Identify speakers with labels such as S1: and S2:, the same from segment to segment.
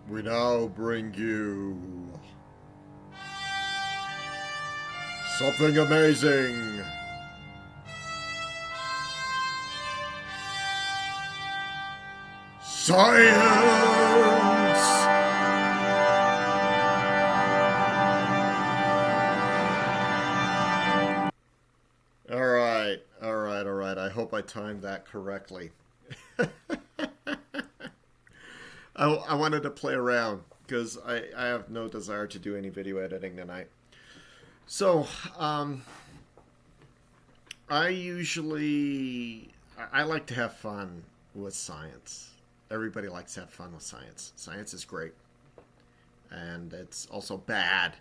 S1: We now bring you something amazing. Science! All right. I hope I timed that correctly. I wanted to play around because I have no desire to do any video editing tonight. So, I like to have fun with science. Everybody likes to have fun with science. Science is great. And it's also bad.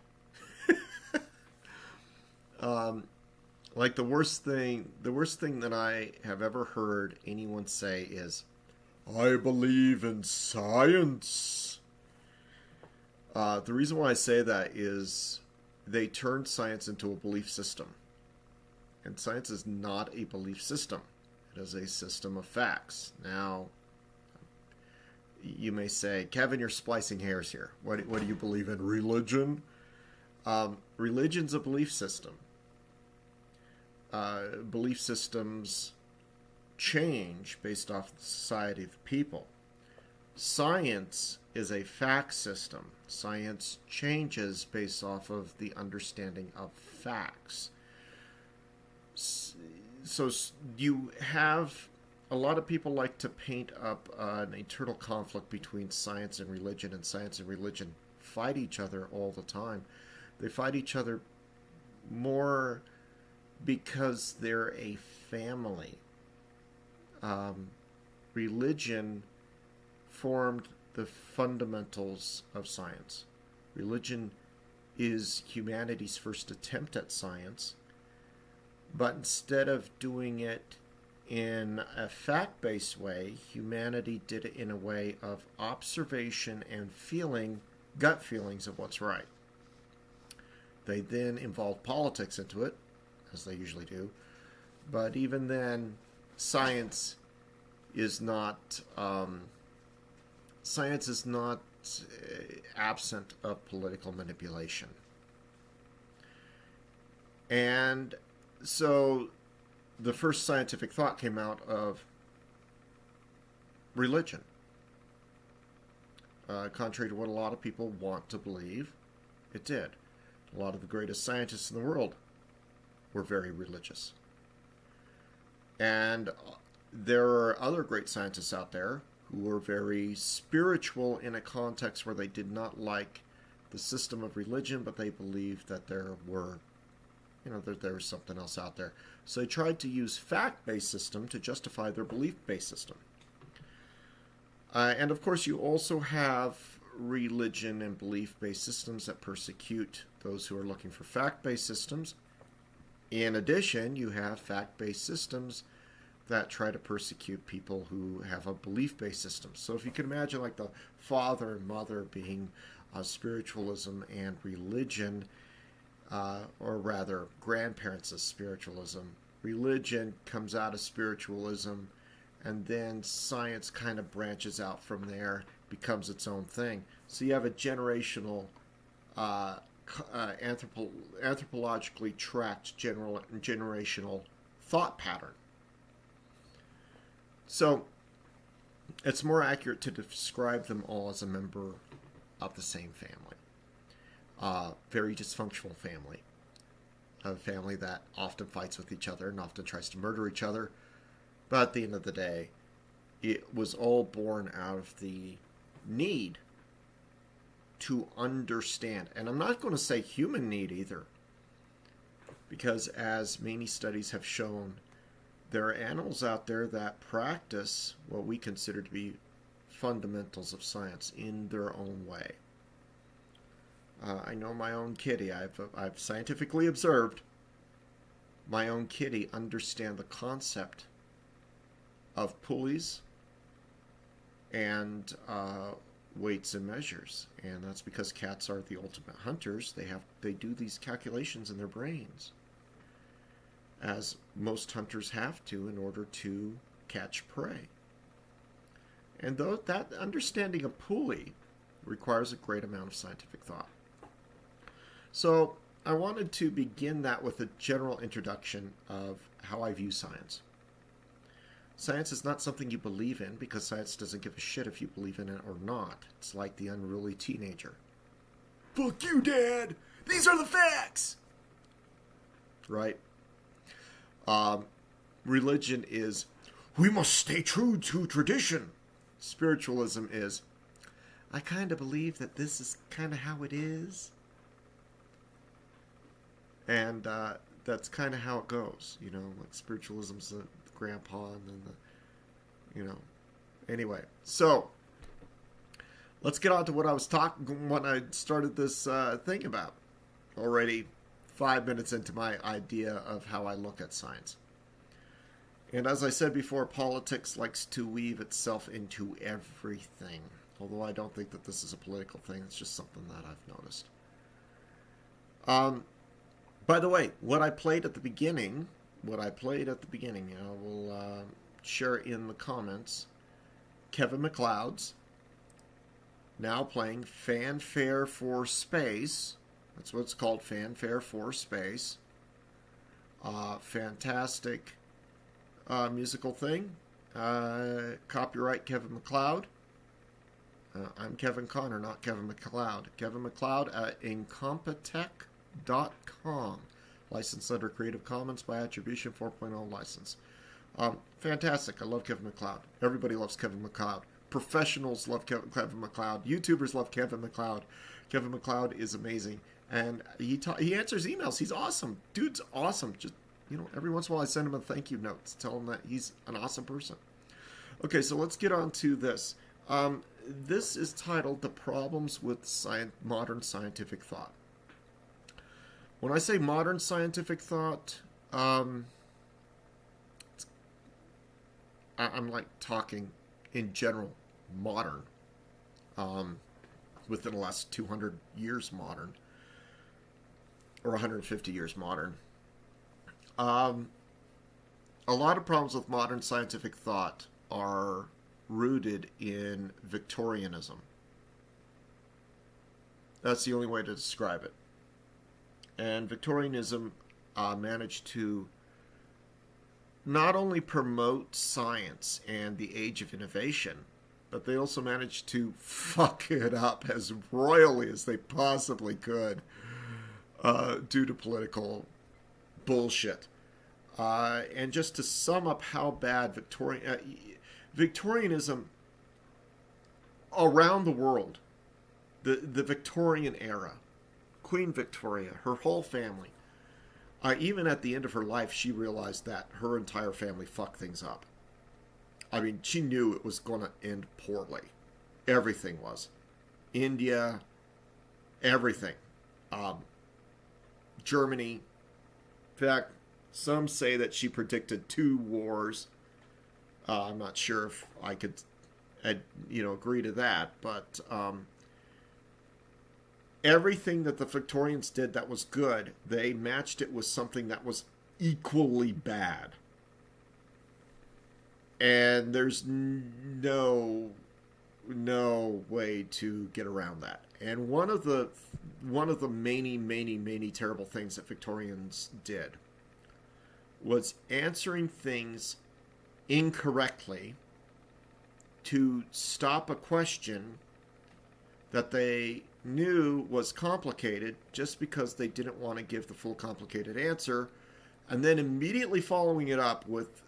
S1: Like the worst thing that I have ever heard anyone say is, I believe in science. The reason why I say that is they turned science into a belief system. And science is not a belief system. It is a system of facts. Now, you may say, Kevin, you're splicing hairs here. What do you believe in? Religion? Religion's a belief system. Belief systems change based off the society of the people. Science is a fact system. Science changes based off of the understanding of facts. So you have a lot of people like to paint up an eternal conflict between science and science and religion fight each other all the time. They fight each other more because they're a family. Religion formed the fundamentals of science. Religion is humanity's first attempt at science, but instead of doing it in a fact-based way, humanity did it in a way of observation and gut feelings of what's right. They then involved politics into it, as they usually do. But even then, science is not absent of political manipulation. And so the first scientific thought came out of religion. Contrary to what a lot of people want to believe, it did. A lot of the greatest scientists in the world were very religious. And there are other great scientists out there who were very spiritual in a context where they did not like the system of religion, but they believed that there was something else out there. So they tried to use fact-based system to justify their belief-based system. And of course, you also have religion and belief-based systems that persecute those who are looking for fact-based systems. In addition, you have fact-based systems that try to persecute people who have a belief-based system. So if you can imagine like the father and mother being spiritualism and religion, or rather grandparents as spiritualism. Religion comes out of spiritualism, and then science kind of branches out from there, becomes its own thing. So you have a generational anthropologically tracked generational thought pattern. So it's more accurate to describe them all as a member of the same family. Very dysfunctional family. A family that often fights with each other and often tries to murder each other. But at the end of the day, it was all born out of the need to understand. And I'm not going to say human need either, because as many studies have shown, there are animals out there that practice what we consider to be fundamentals of science in their own way. I know my own kitty. I've scientifically observed my own kitty understand the concept of pulleys and weights and measures, and that's because cats are the ultimate hunters. They do these calculations in their brains, as most hunters have to in order to catch prey. And though that understanding a pulley requires a great amount of scientific thought. So I wanted to begin that with a general introduction of how I view science. Science is not something you believe in, because science doesn't give a shit if you believe in it or not. It's like the unruly teenager. Fuck you, Dad! These are the facts! Right? Religion is, we must stay true to tradition. Spiritualism is, I kind of believe that this is kind of how it is. And that's kind of how it goes. You know, like spiritualism's the grandpa and then the, you know. Anyway, so let's get on to what I was talking, what I started this thing about. Already 5 minutes into my idea of how I look at science. And as I said before, politics likes to weave itself into everything. Although I don't think that this is a political thing. It's just something that I've noticed. By the way, what I played at the beginning, I will share in the comments. Kevin MacLeod's now playing Fanfare for Space. That's what it's called, Fanfare for Space. Fantastic musical thing. Copyright Kevin MacLeod. I'm Kevin Connor, not Kevin MacLeod. Kevin MacLeod at incompetech.com. Licensed under Creative Commons by Attribution 4.0 license. Fantastic. I love Kevin MacLeod. Everybody loves Kevin MacLeod. Professionals love Kevin MacLeod. YouTubers love Kevin MacLeod. Kevin MacLeod is amazing. And he answers emails. He's awesome. Dude's awesome. Just, you know, every once in a while I send him a thank you note to tell him that he's an awesome person. Okay, so let's get on to this. This is titled The Problems with Modern Scientific Thought. When I say modern scientific thought, I'm like talking in general modern, within the last 200 years modern, or 150 years modern. A lot of problems with modern scientific thought are rooted in Victorianism. That's the only way to describe it. And Victorianism managed to not only promote science and the age of innovation, but they also managed to fuck it up as royally as they possibly could due to political bullshit. And just to sum up how bad Victorianism around the world, the Victorian era, Queen Victoria, her whole family, even at the end of her life, she realized that her entire family fucked things up. I mean, she knew it was going to end poorly. Everything was. India, everything. Germany. In fact, some say that she predicted 2 wars. I'm not sure if I could, agree to that, but everything that the Victorians did that was good, they matched it with something that was equally bad. And there's no way to get around that. And one of the many terrible things that Victorians did was answering things incorrectly to stop a question that they knew was complicated just because they didn't want to give the full complicated answer, and then immediately following it up with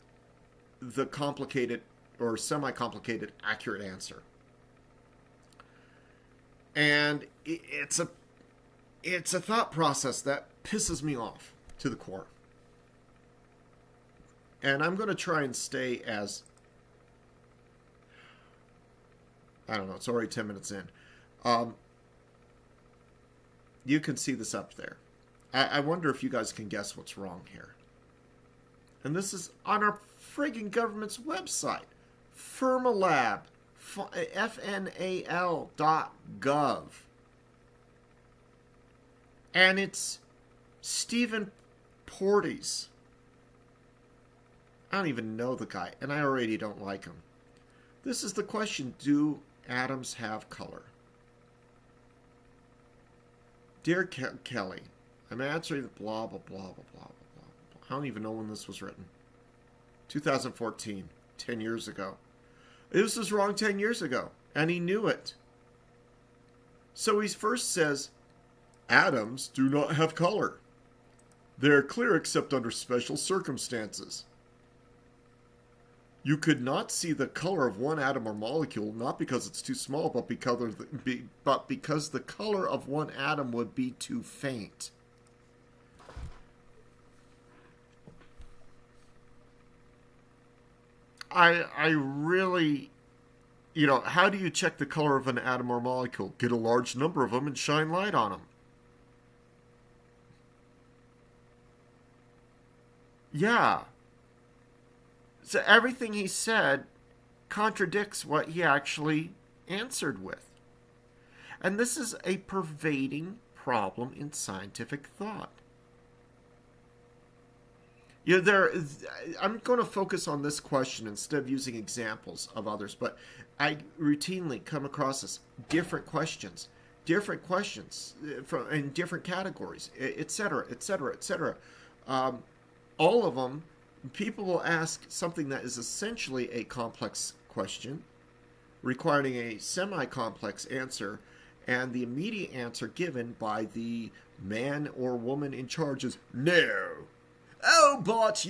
S1: the complicated or semi-complicated accurate answer. And it's a thought process that pisses me off to the core. And I'm going to try and stay as, I don't know, it's already 10 minutes in. You can see this up there. I wonder if you guys can guess what's wrong here. And this is on our friggin' government's website. Fermilab. FNAL.gov. And it's Stephen Portes. I don't even know the guy, and I already don't like him. This is the question: do atoms have color? Dear Kelly, I'm answering the blah, blah, blah, blah, blah, blah, blah. I don't even know when this was written. 2014, 10 years ago. This was wrong 10 years ago, and he knew it. So he first says, atoms do not have color. They are clear except under special circumstances. You could not see the color of one atom or molecule, not because it's too small, but because the color of one atom would be too faint. I really, how do you check the color of an atom or molecule? Get a large number of them and shine light on them. Yeah. So everything he said contradicts what he actually answered with. And this is a pervading problem in scientific thought. I'm going to focus on this question instead of using examples of others, but I routinely come across this different questions in different categories, etc., etc., etc. All of them, people will ask something that is essentially a complex question, requiring a semi-complex answer, and the immediate answer given by the man or woman in charge is no. Oh, but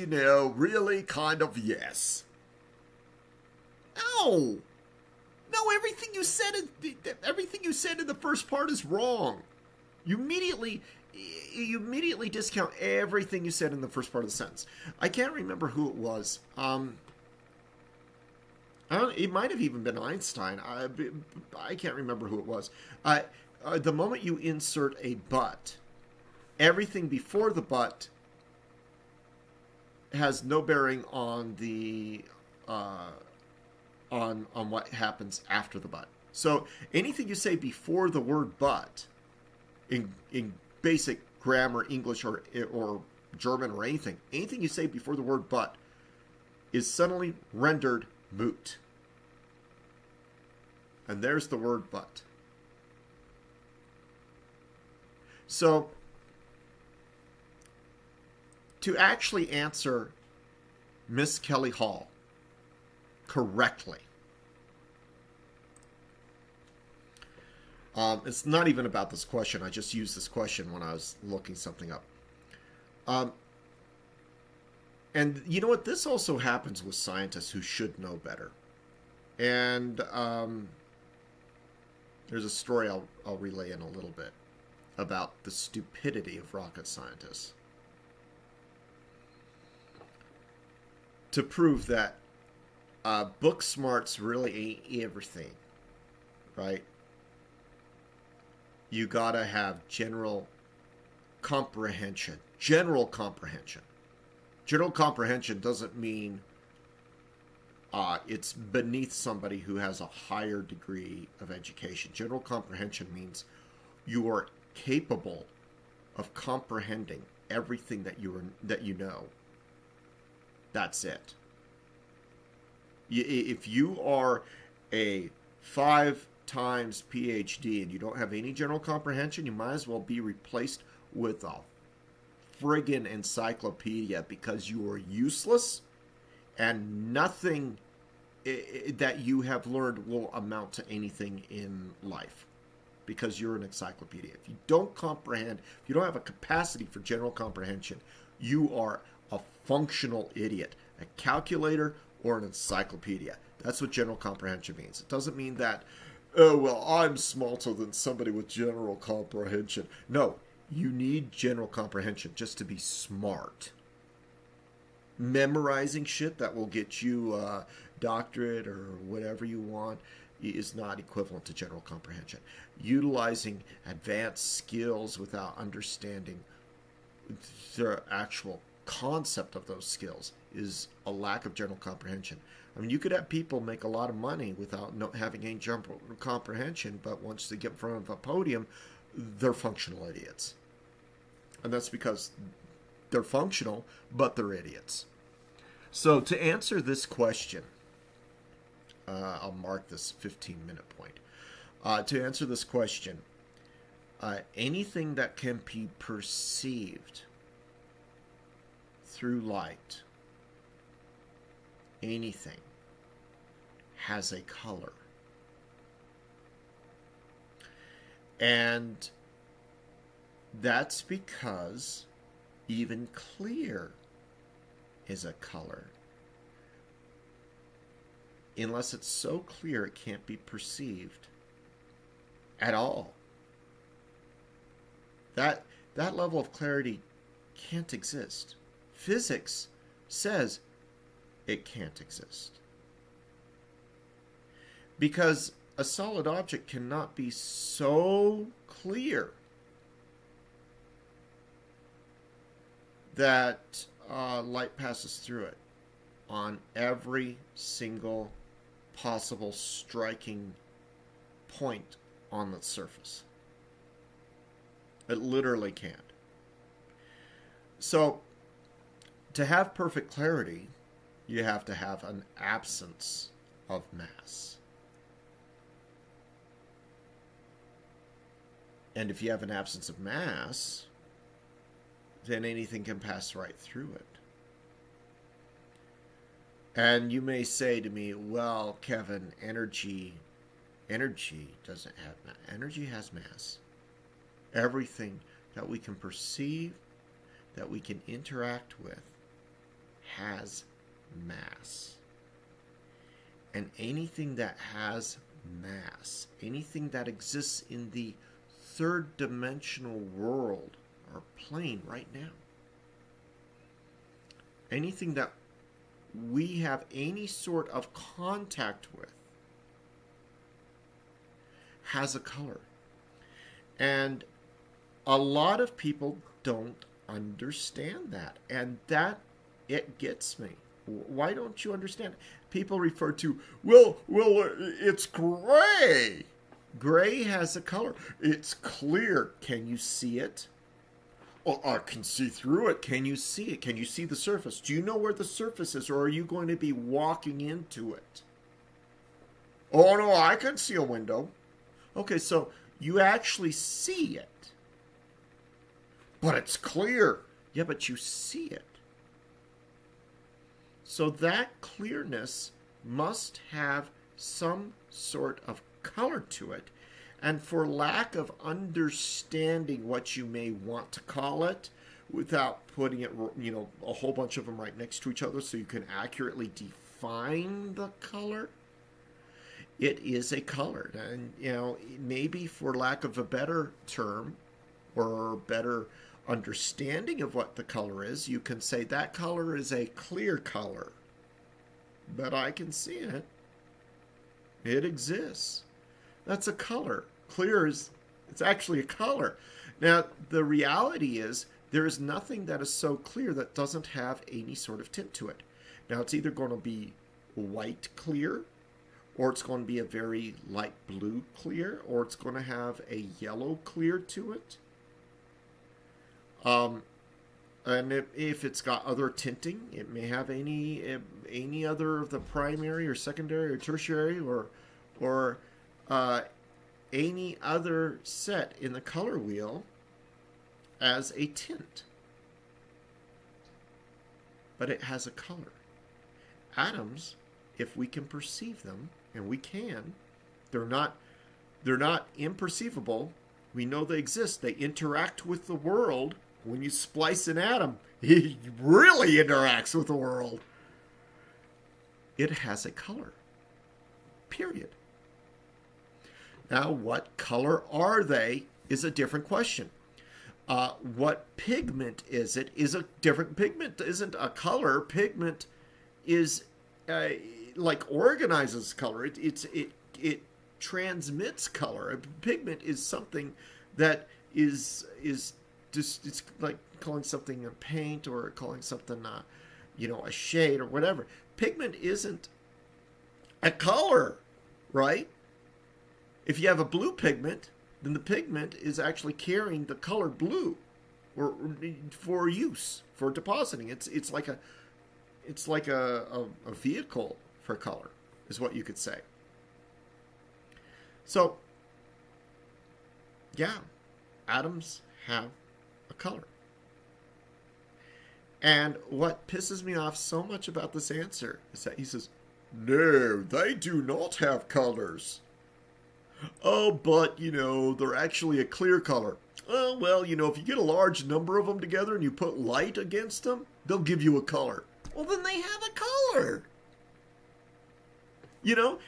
S1: really, kind of yes. No, everything you said in the first part is wrong. You immediately discount everything you said in the first part of the sentence. I can't remember who it was. It might have even been Einstein. I can't remember who it was. The moment you insert a but, everything before the but has no bearing on the on what happens after the but. So anything you say before the word but, in basic grammar, English or German or anything you say before the word but is suddenly rendered moot. And there's the word but. So to actually answer Miss Kelly Hall correctly, it's not even about this question. I just used this question when I was looking something up. And you know what? This also happens with scientists who should know better. And there's a story I'll relay in a little bit about the stupidity of rocket scientists. To prove that book smarts really ain't everything, right? You gotta have general comprehension. General comprehension. General comprehension doesn't mean it's beneath somebody who has a higher degree of education. General comprehension means you are capable of comprehending everything that you know. That's it. If you are a 5 times PhD and you don't have any general comprehension, you might as well be replaced with a friggin' encyclopedia, because you are useless and nothing that you have learned will amount to anything in life, because you're an encyclopedia. If you don't comprehend, if you don't have a capacity for general comprehension, you are a functional idiot, a calculator or an encyclopedia. That's what general comprehension means. It doesn't mean that, oh, well, I'm smarter than somebody with general comprehension. No, you need general comprehension just to be smart. Memorizing shit that will get you a doctorate or whatever you want is not equivalent to general comprehension. Utilizing advanced skills without understanding the actual concept of those skills is a lack of general comprehension. I mean, you could have people make a lot of money without having any general comprehension, but once they get in front of a podium, they're functional idiots. And that's because they're functional, but they're idiots. So to answer this question, I'll mark this 15-minute point. To answer this question, anything that can be perceived through light, anything, has a color. And that's because even clear is a color. Unless it's so clear it can't be perceived at all. That level of clarity can't exist. Physics says it can't exist. Because a solid object cannot be so clear that light passes through it on every single possible striking point on the surface. It literally can't. So, to have perfect clarity, you have to have an absence of mass. And if you have an absence of mass, then anything can pass right through it. And you may say to me, well, Kevin, energy doesn't have mass. Energy has mass. Everything that we can perceive, that we can interact with, has mass. And anything that has mass, anything that exists in the third dimensional world or plane right now, anything that we have any sort of contact with has a color. And a lot of people don't understand that. And that, it gets me. Why don't you understand? People refer to, well, it's gray. Gray has a color. It's clear. Can you see it? Well, I can see through it. Can you see it? Can you see the surface? Do you know where the surface is, or are you going to be walking into it? Oh, no, I can see a window. Okay, so you actually see it. But it's clear. Yeah, but you see it. So that clearness must have some sort of color to it. And for lack of understanding what you may want to call it, without putting it, a whole bunch of them right next to each other so you can accurately define the color, it is a color. And, maybe for lack of a better term or better understanding of what the color is, you can say that color is a clear color. But I can see it. It exists. That's a color. Clear it's actually a color. Now, the reality is there is nothing that is so clear that doesn't have any sort of tint to it. Now, it's either going to be white clear, or it's going to be a very light blue clear, or it's going to have a yellow clear to it. And if it's got other tinting, it may have any other of the primary or secondary or tertiary or any other set in the color wheel as a tint. But it has a color. Atoms, if we can perceive them, and we can, they're not imperceivable. We know they exist. They interact with the world. When you splice an atom, it really interacts with the world. It has a color. Period. Now, what color are they is a different question. What pigment is it is a different. Pigment isn't a color. Pigment is like organizes color. It transmits color. A pigment is something that is just, it's like calling something a paint or calling something a shade or whatever. Pigment isn't a color, right? If you have a blue pigment, then the pigment is actually carrying the color blue, or for use, for depositing. It's like a vehicle for color, is what you could say. So, yeah, atoms have a color. And what pisses me off so much about this answer is that he says, no, they do not have colors. Oh, but, they're actually a clear color. Oh, well, if you get a large number of them together and you put light against them, they'll give you a color. Well, then they have a color. You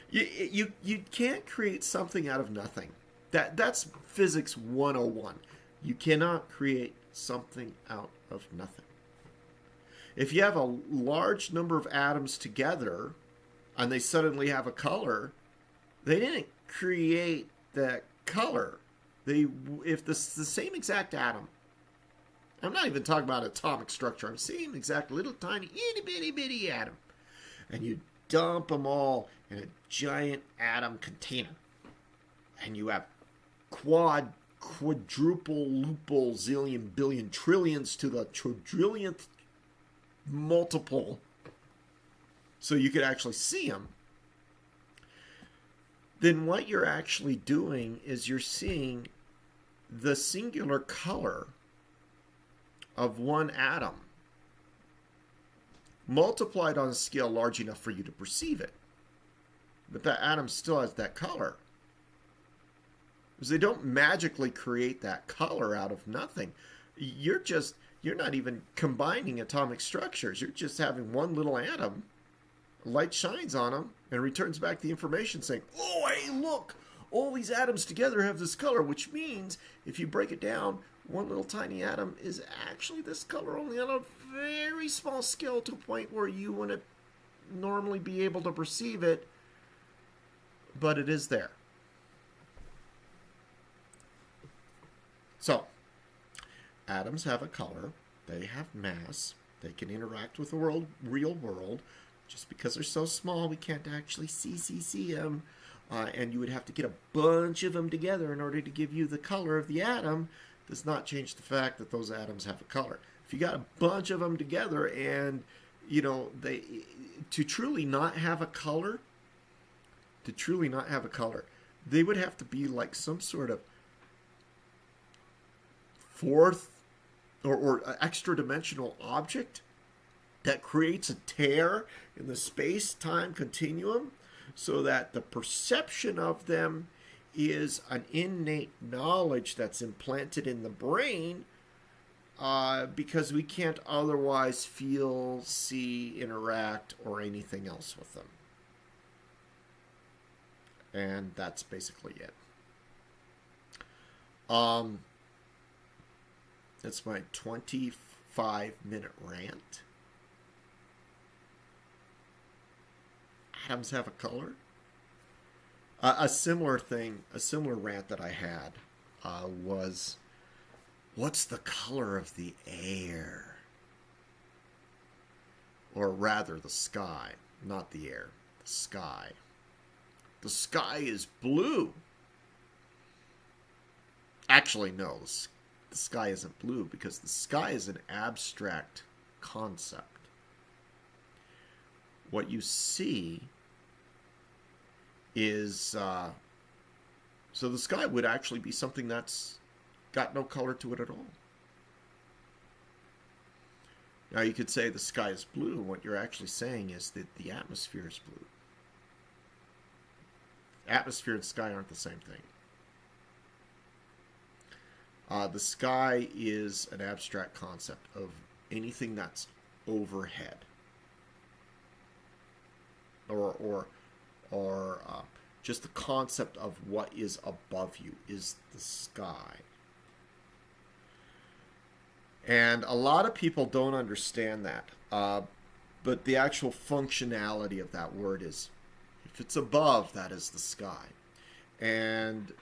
S1: can't create something out of nothing. That's physics 101. You cannot create something out of nothing. If you have a large number of atoms together and they suddenly have a color, they didn't create that color. If the same exact atom, I'm not even talking about atomic structure, I'm saying exact little tiny itty bitty bitty atom, and you dump them all in a giant atom container, and you have quadruple, luple, zillion, billion, trillions to the trillion multiple, so you could actually see them, then what you're actually doing is you're seeing the singular color of one atom multiplied on a scale large enough for you to perceive it. But that atom still has that color. Because they don't magically create that color out of nothing. You're not even combining atomic structures. You're just having one little atom, light shines on them, and returns back the information saying, oh, hey, look, all these atoms together have this color, which means if you break it down, one little tiny atom is actually this color, only on a very small scale to a point where you wouldn't normally be able to perceive it, but it is there. So, atoms have a color, they have mass, they can interact with the real world. Just because they're so small, we can't actually see them. And you would have to get a bunch of them together in order to give you the color of the atom. Does not change the fact that those atoms have a color. If you got a bunch of them together and, to truly not have a color, they would have to be like some sort of fourth or extra dimensional object that creates a tear in the space-time continuum so that the perception of them is an innate knowledge that's implanted in the brain because we can't otherwise feel, see, interact, or anything else with them. And that's basically it. That's my 25-minute rant. Atoms have a color. A similar rant that I had was, what's the color of the air? Or rather, the sky, not the air, the sky. The sky is blue. Actually, no, the sky isn't blue because the sky is an abstract concept. What you see is, so the sky would actually be something that's got no color to it at all. Now you could say the sky is blue. What you're actually saying is that the atmosphere is blue. Atmosphere and sky aren't the same thing. The sky is an abstract concept of anything that's overhead. Or just the concept of what is above you is the sky. And a lot of people don't understand that. But the actual functionality of that word is, if it's above, that is the sky. And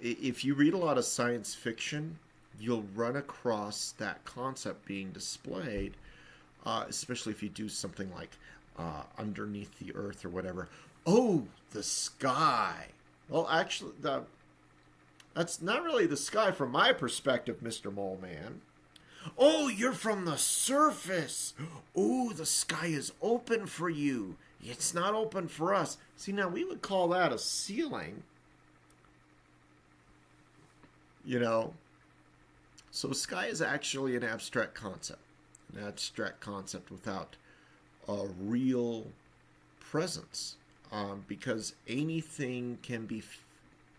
S1: if you read a lot of science fiction, you'll run across that concept being displayed, especially if you do something like underneath the earth or whatever. Oh, the sky. Well, actually, that's not really the sky from my perspective, Mr. Mole Man. Oh, you're from the surface. Oh, the sky is open for you. It's not open for us. See, now we would call that a ceiling. So sky is actually an abstract concept without a real presence, because anything can be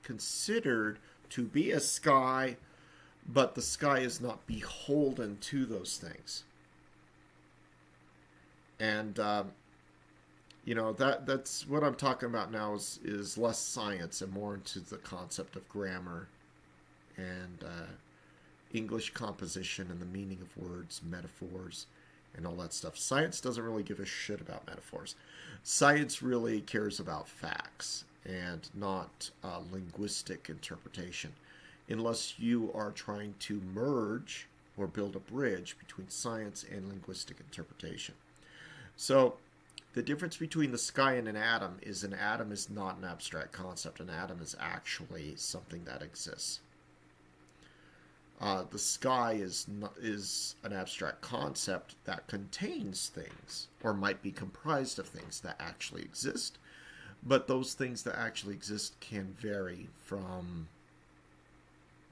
S1: considered to be a sky, but the sky is not beholden to those things. And that's what I'm talking about now is less science and more into the concept of grammar and English composition and the meaning of words, metaphors, and all that stuff. Science doesn't really give a shit about metaphors. Science really cares about facts and not linguistic interpretation, unless you are trying to merge or build a bridge between science and linguistic interpretation. So the difference between the sky and an atom is not an abstract concept. An atom is actually something that exists. The sky is an abstract concept that contains things, or might be comprised of things that actually exist. But those things that actually exist can vary from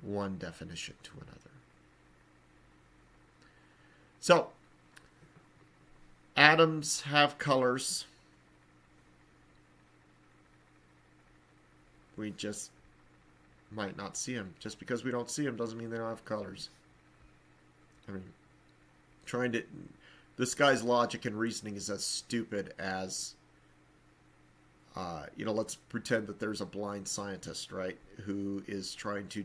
S1: one definition to another. So, atoms have colors. We just might not see them. Just because we don't see them doesn't mean they don't have colors. I mean, this guy's logic and reasoning is as stupid as, let's pretend that there's a blind scientist, right, who is trying to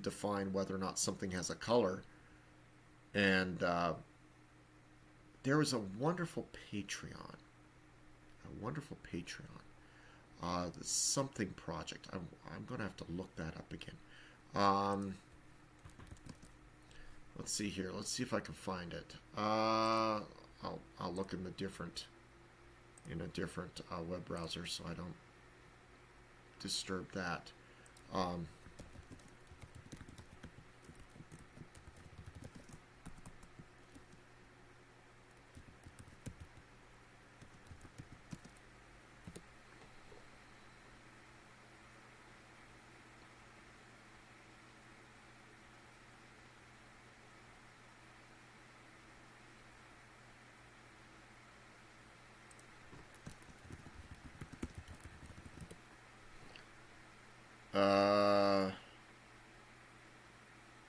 S1: define whether or not something has a color. And there was a wonderful Patreon. The something project. I'm going to have to look that up again. Let's see here. Let's see if I can find it. I'll look in a different web browser so I don't disturb that.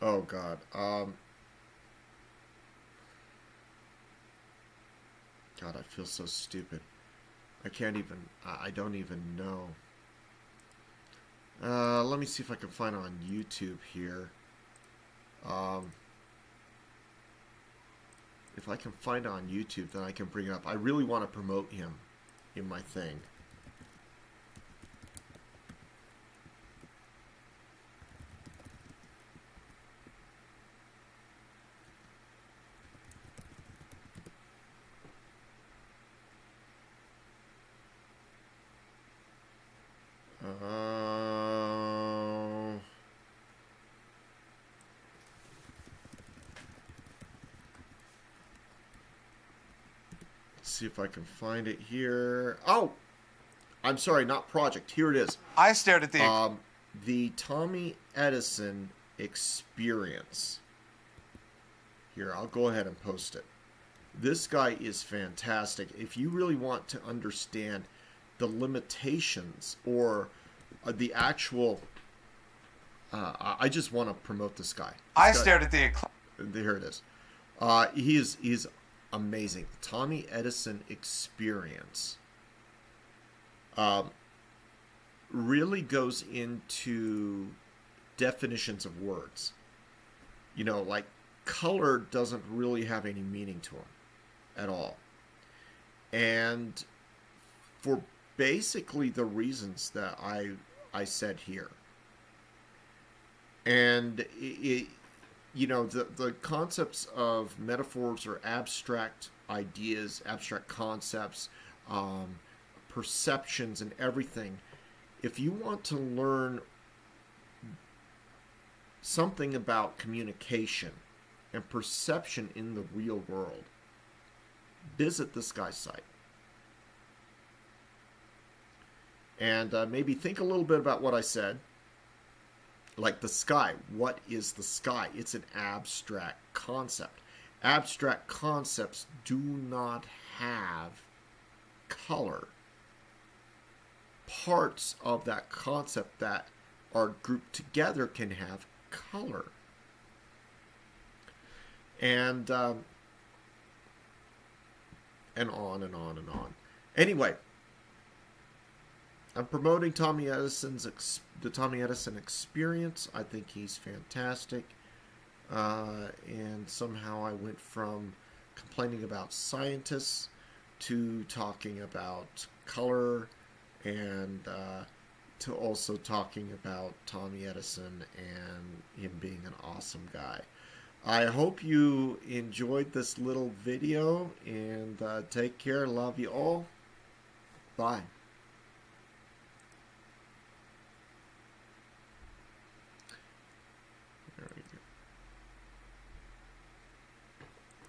S1: Oh God. God, I feel so stupid. I don't even know. Let me see if I can find it on YouTube here. If I can find it on YouTube, then I can bring it up. I really want to promote him in my thing. See if I can find it here. Oh, I'm sorry, not project. Here it is.
S2: I stared at
S1: the Tommy Edison experience. Here, I'll go ahead and post it. This guy is fantastic. If you really want to understand the limitations or the actual, I just want to promote this guy.
S2: Stared at the.
S1: Here it is. He's amazing. Tommy Edison experience really goes into definitions of words. Like color doesn't really have any meaning to him at all. And for basically the reasons that I said here. And the concepts of metaphors or abstract ideas, abstract concepts, perceptions and everything, if you want to learn something about communication and perception in the real world, visit this guy's site. And maybe think a little bit about what I said. Like the sky. What is the sky? It's an abstract concept. Abstract concepts do not have color. Parts of that concept that are grouped together can have color. And on and on and on. Anyway, I'm promoting the Tommy Edison experience. I think he's fantastic. And somehow I went from complaining about scientists to talking about color and to also talking about Tommy Edison and him being an awesome guy. I hope you enjoyed this little video, and take care. Love you all. Bye.